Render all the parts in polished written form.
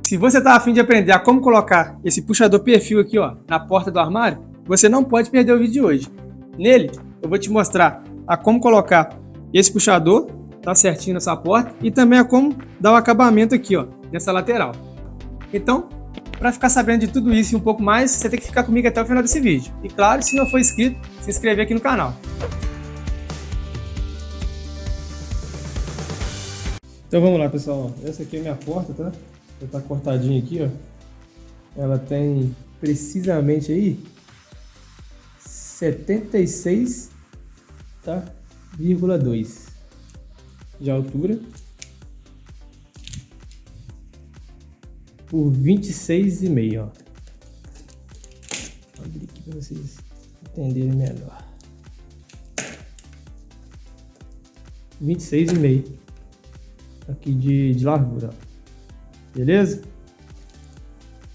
Se você tá afim de aprender a como colocar esse puxador perfil aqui, ó, na porta do armário, você não pode perder o vídeo de hoje. Nele, eu vou te mostrar a como colocar esse puxador, tá certinho nessa porta, e também a como dar o acabamento aqui, ó, nessa lateral. Então, para ficar sabendo de tudo isso e um pouco mais, você tem que ficar comigo até o final desse vídeo. E claro, se não for inscrito, se inscrever aqui no canal. Então vamos lá, pessoal. Essa aqui é a minha porta, tá? Já tá cortadinha aqui, ó. Ela tem precisamente aí 76, tá? 0,2 de altura por 26,5, ó. Vou abrir aqui para vocês entenderem melhor. 26,5 aqui de largura, ó. Beleza?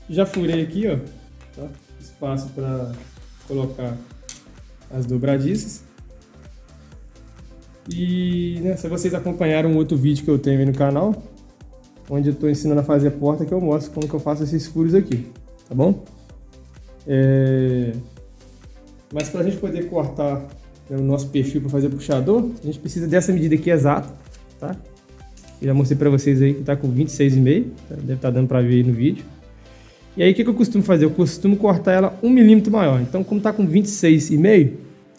Já furei aqui, ó, tá? Espaço para colocar as dobradiças. E, né, se vocês acompanharam um outro vídeo que eu tenho aí no canal, onde eu estou ensinando a fazer a porta, que eu mostro como que eu faço esses furos aqui, tá bom? Mas para a gente poder cortar, né, o nosso perfil para fazer o puxador, a gente precisa dessa medida aqui exata, tá? Eu já mostrei para vocês aí que tá com 26,5, tá? Deve estar dando para ver aí no vídeo. E aí o que eu costumo fazer? Eu costumo cortar ela 1 milímetro maior. Então, como tá com 26,5,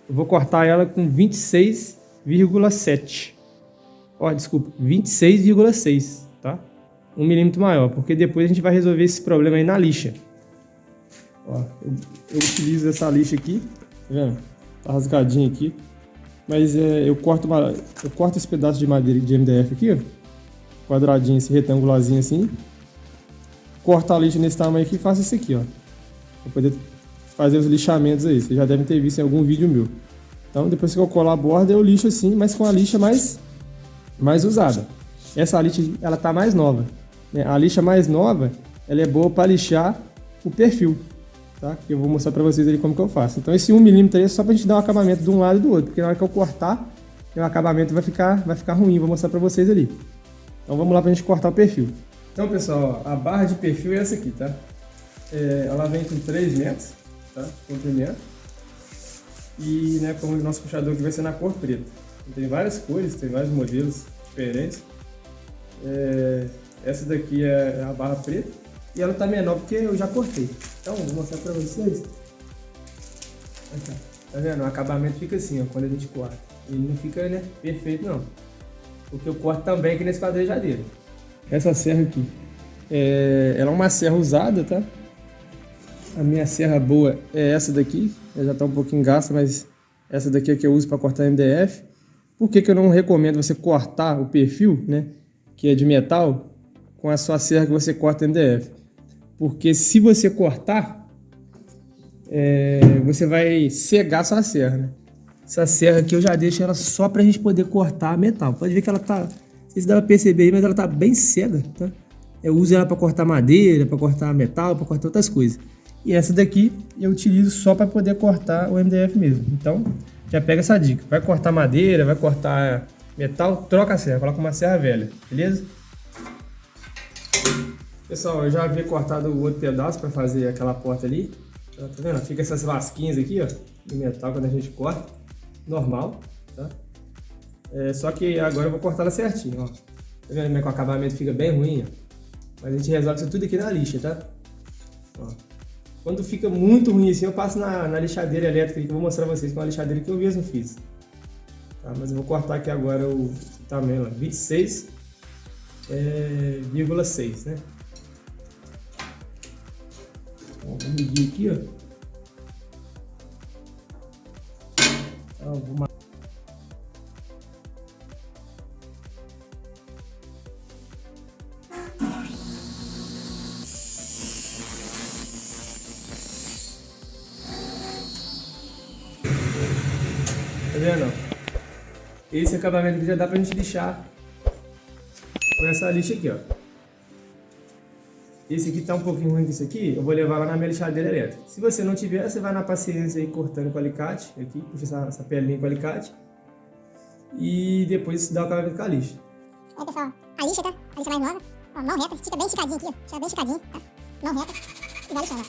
eu vou cortar ela com 26,7. Ó, desculpa, 26,6, tá? 1 milímetro maior, porque depois a gente vai resolver esse problema aí na lixa. Ó, eu utilizo essa lixa aqui, tá vendo? Tá rasgadinha aqui. Mas eu corto esse pedaço de madeira de MDF aqui, ó, quadradinho, esse retangularzinho assim. Corto a lixa nesse tamanho aqui e faço isso aqui, ó, pra poder fazer os lixamentos aí. Vocês já devem ter visto em algum vídeo meu. Então, depois que eu colar a borda, eu lixo assim, mas com a lixa mais usada. Essa lixa, ela tá mais nova, né? A lixa mais nova, ela é boa para lixar o perfil, tá? Que eu vou mostrar para vocês ali como que eu faço. Então, esse 1 milímetro aí é só pra gente dar um acabamento de um lado e do outro, porque na hora que eu cortar, o acabamento vai ficar ruim. Vou mostrar para vocês ali. Então, vamos lá pra gente cortar o perfil. Então, pessoal, a barra de perfil é essa aqui, tá? Ela vem com 3 metros, tá? Comprimento. E, né, como o nosso puxador aqui vai ser na cor preta. Tem várias cores, tem vários modelos diferentes. Essa daqui é a barra preta. E ela tá menor porque eu já cortei. Então, vou mostrar pra vocês. Aqui, tá vendo? O acabamento fica assim, ó, quando a gente corta. Ele não fica, né, perfeito, não. Porque eu corto também aqui nesse quadrejadeiro. Essa serra aqui, ela é uma serra usada, tá? A minha serra boa é essa daqui. Ela já tá um pouquinho gasta, mas essa daqui é que eu uso para cortar MDF. Por que que eu não recomendo você cortar o perfil, né, que é de metal, com a sua serra que você corta MDF? Porque se você cortar, você vai cegar a sua serra, né? Essa serra aqui eu já deixo ela só pra gente poder cortar metal. Pode ver que ela tá, não sei se dá pra perceber aí, mas ela tá bem cega, tá? Eu uso ela para cortar madeira, para cortar metal, para cortar outras coisas. E essa daqui eu utilizo só para poder cortar o MDF mesmo. Então, já pega essa dica. Vai cortar madeira, vai cortar metal, troca a serra, coloca uma serra velha, beleza? Pessoal, eu já havia cortado o outro pedaço para fazer aquela porta ali. Tá vendo? Fica essas lasquinhas aqui, ó, de metal quando a gente corta. Normal, tá? Só que agora eu vou cortar ela certinho, ó. Tá vendo como é que o acabamento fica bem ruim, ó? Mas a gente resolve isso tudo aqui na lixa, tá? Ó. Quando fica muito ruim assim, eu passo na lixadeira elétrica que eu vou mostrar pra vocês, que é uma lixadeira que eu mesmo fiz. Tá? Mas eu vou cortar aqui agora o tamanho, ó, 26,6, né? Ó, vou medir aqui, ó. Então, vou... Tá vendo? Esse acabamento aqui já dá pra gente lixar com essa lixa aqui, ó. Esse aqui tá um pouquinho ruim que esse aqui, eu vou levar lá na minha lixadeira elétrica. Se você não tiver, você vai na paciência aí cortando com alicate, aqui, puxa essa pelinha com alicate. E depois dá o acabamento com a lixa. Pessoal, a lixa, tá? A lixa mais nova. Ó, mão reta, estica bem esticadinho aqui, ó. Estica bem esticadinho, tá? Mão reta e vai lixando, ó.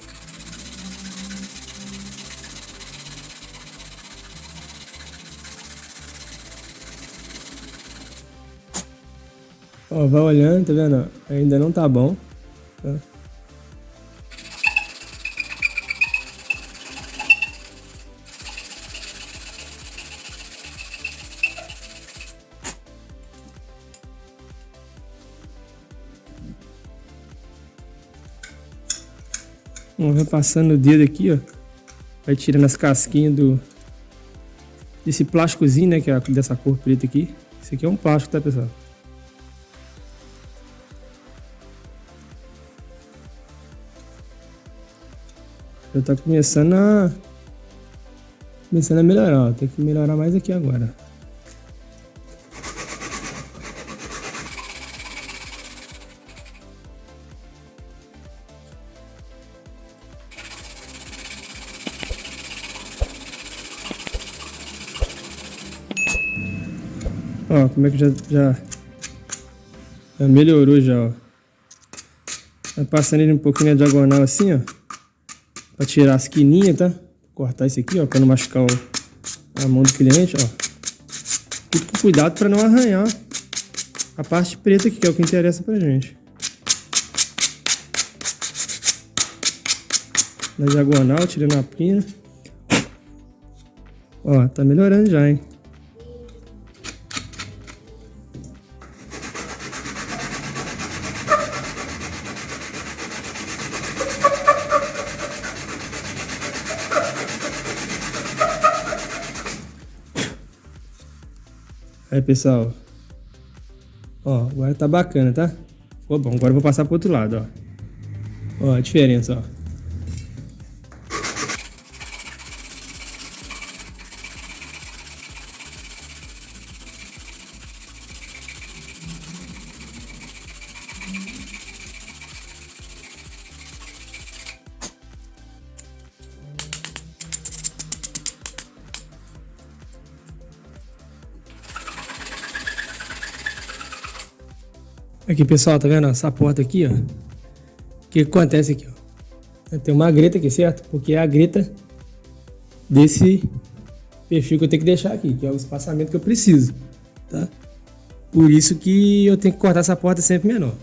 Ó, vai olhando, tá vendo? Ainda não tá bom, tá? Vai passando o dedo aqui, ó. Vai tirando as casquinhas desse plásticozinho, né? Que é dessa cor preta aqui. Esse aqui é um plástico, tá, pessoal? Já tá começando a melhorar, ó. Tem que melhorar mais aqui agora. Ó, como é que já melhorou já, ó. Vai passando ele um pouquinho na diagonal assim, ó. Pra tirar as quininhas, tá? Cortar isso aqui, ó, pra não machucar a mão do cliente, ó. Tudo com cuidado pra não arranhar a parte preta aqui, que é o que interessa pra gente. Na diagonal, tirando a pina. Ó, tá melhorando já, hein? Aí, pessoal, ó, agora tá bacana, tá? Ficou bom. Agora eu vou passar pro outro lado, ó. Ó, a diferença, ó. Aqui, pessoal, tá vendo essa porta aqui, ó? O que acontece aqui, ó? Tem uma greta aqui, certo? Porque é a greta desse perfil que eu tenho que deixar aqui, que é o espaçamento que eu preciso, tá? Por isso que eu tenho que cortar essa porta sempre menor.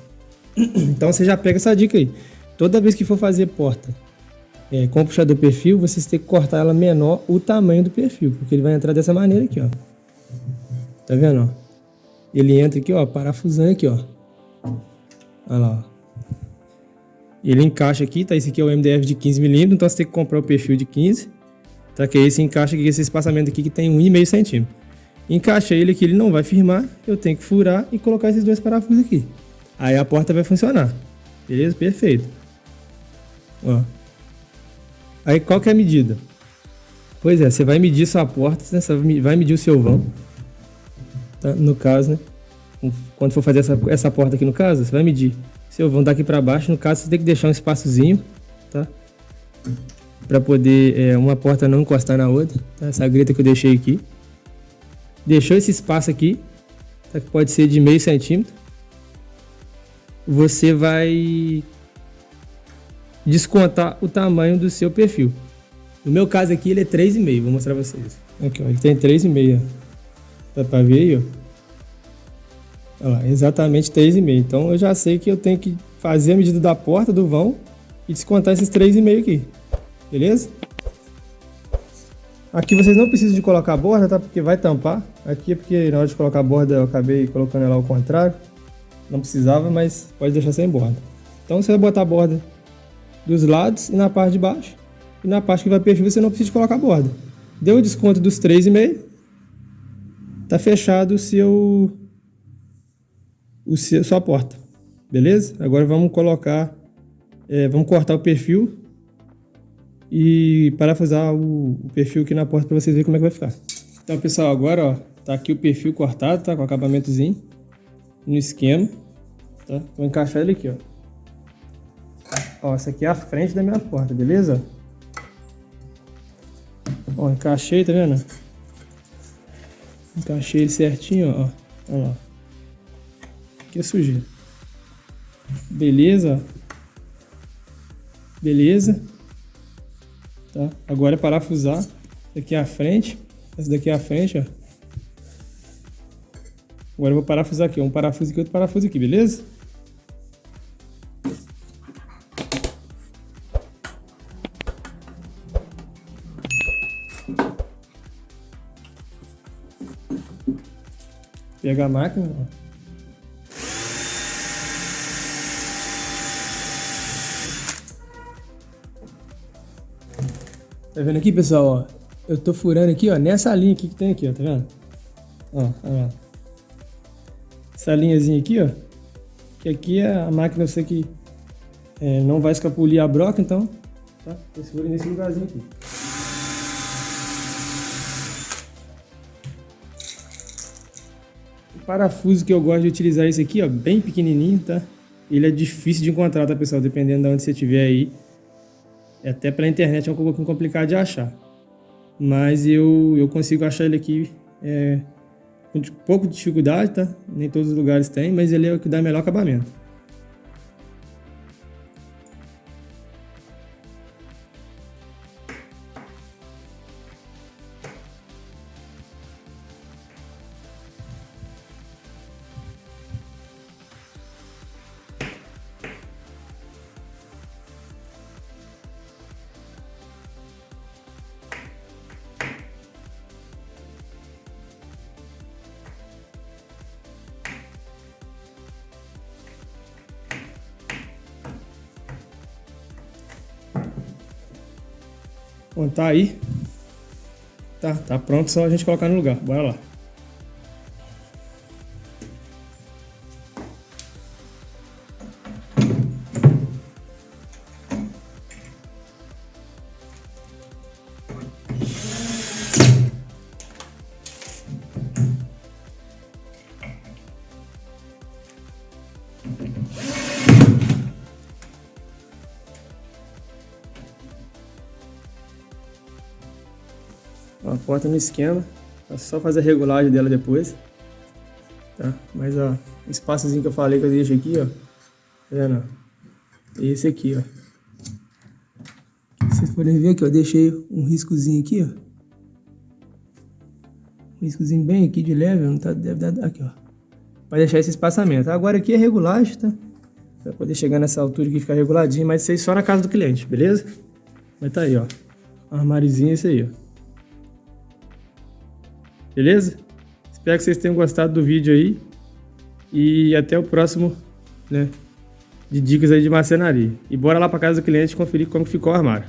Então você já pega essa dica aí. Toda vez que for fazer porta com o puxador perfil, vocês têm que cortar ela menor o tamanho do perfil, porque ele vai entrar dessa maneira aqui, ó. Tá vendo, ó? Ele entra aqui, ó, parafusando aqui, ó. Olha lá, ó. Ele encaixa aqui, tá? Esse aqui é o MDF de 15mm, então você tem que comprar o perfil de 15, tá? Que esse encaixa aqui, esse espaçamento aqui que tem 1,5 centímetro. Encaixa ele aqui, ele não vai firmar, eu tenho que furar e colocar esses dois parafusos aqui. Aí a porta vai funcionar, beleza? Perfeito. Ó. Aí qual que é a medida? Pois é, você vai medir sua porta, né? Você vai medir o seu vão, tá? No caso, né? Quando for fazer essa porta aqui no caso, você vai medir seu vão daqui para baixo. No caso, você tem que deixar um espaçozinho, tá? Para poder uma porta não encostar na outra, tá? Essa greta que eu deixei aqui. Deixou esse espaço aqui, tá? Que pode ser de 0,5 centímetro. Você vai descontar o tamanho do seu perfil. No meu caso aqui, ele é 3,5. Vou mostrar pra vocês. Aqui, ó, ele tem 3,5. Dá pra ver aí, ó. Olha lá, exatamente 3,5. Então eu já sei que eu tenho que fazer a medida da porta, do vão, e descontar esses 3,5 aqui. Beleza? Aqui vocês não precisam de colocar a borda, tá? Porque vai tampar. Aqui é porque na hora de colocar a borda eu acabei colocando ela ao contrário. Não precisava, mas pode deixar sem borda. Então você vai botar a borda dos lados e na parte de baixo. E na parte que vai perfil você não precisa de colocar a borda. Deu o desconto dos 3,5. Tá fechado sua porta. Beleza? Agora vamos colocar... vamos cortar o perfil e parafusar o perfil aqui na porta para vocês verem como é que vai ficar. Então, pessoal, agora, ó, tá aqui o perfil cortado, tá? Com acabamentozinho no esquema, tá? Vou encaixar ele aqui, ó. Ó, essa aqui é a frente da minha porta, beleza? Ó, encaixei, tá vendo? Encaixei ele certinho, ó. Olha lá. Aqui é sujeira. Beleza. Beleza. Tá? Agora é parafusar. Daqui à frente. Essa daqui é a frente, ó. Agora eu vou parafusar aqui. Um parafuso aqui, outro parafuso aqui, beleza? Pega a máquina, ó. Tá vendo aqui, pessoal, ó? Eu tô furando aqui, ó, nessa linha aqui que tem aqui, ó, tá vendo? Ó. Essa linhazinha aqui, ó. Que aqui é a máquina, eu sei que não vai escapulir a broca, então, tá? Eu seguro nesse lugarzinho aqui. O parafuso que eu gosto de utilizar é esse aqui, ó, bem pequenininho, tá? Ele é difícil de encontrar, tá, pessoal? Dependendo de onde você estiver aí. Até pela internet é um pouquinho complicado de achar. Mas eu consigo achar ele aqui com pouco de dificuldade, tá? Nem todos os lugares tem, mas ele é o que dá melhor acabamento. Bom, tá aí. Tá pronto, só a gente colocar no lugar. Bora lá. A porta no esquema, é só fazer a regulagem dela depois, tá? Mas ó, o espaçozinho que eu falei que eu deixo aqui, ó, tá vendo? Esse aqui, ó. Vocês podem ver aqui, ó, eu deixei um riscozinho aqui, ó. Um riscozinho bem aqui de leve, não tá, deve dar aqui, ó. Pra deixar esse espaçamento. Agora aqui é regulagem, tá? Pra poder chegar nessa altura aqui e ficar reguladinho, mas isso aí só na casa do cliente, beleza? Mas tá aí, ó. Armáriozinho, esse aí, ó. Beleza? Espero que vocês tenham gostado do vídeo aí. E até o próximo, né? De dicas aí de marcenaria. E bora lá pra casa do cliente conferir como ficou o armário.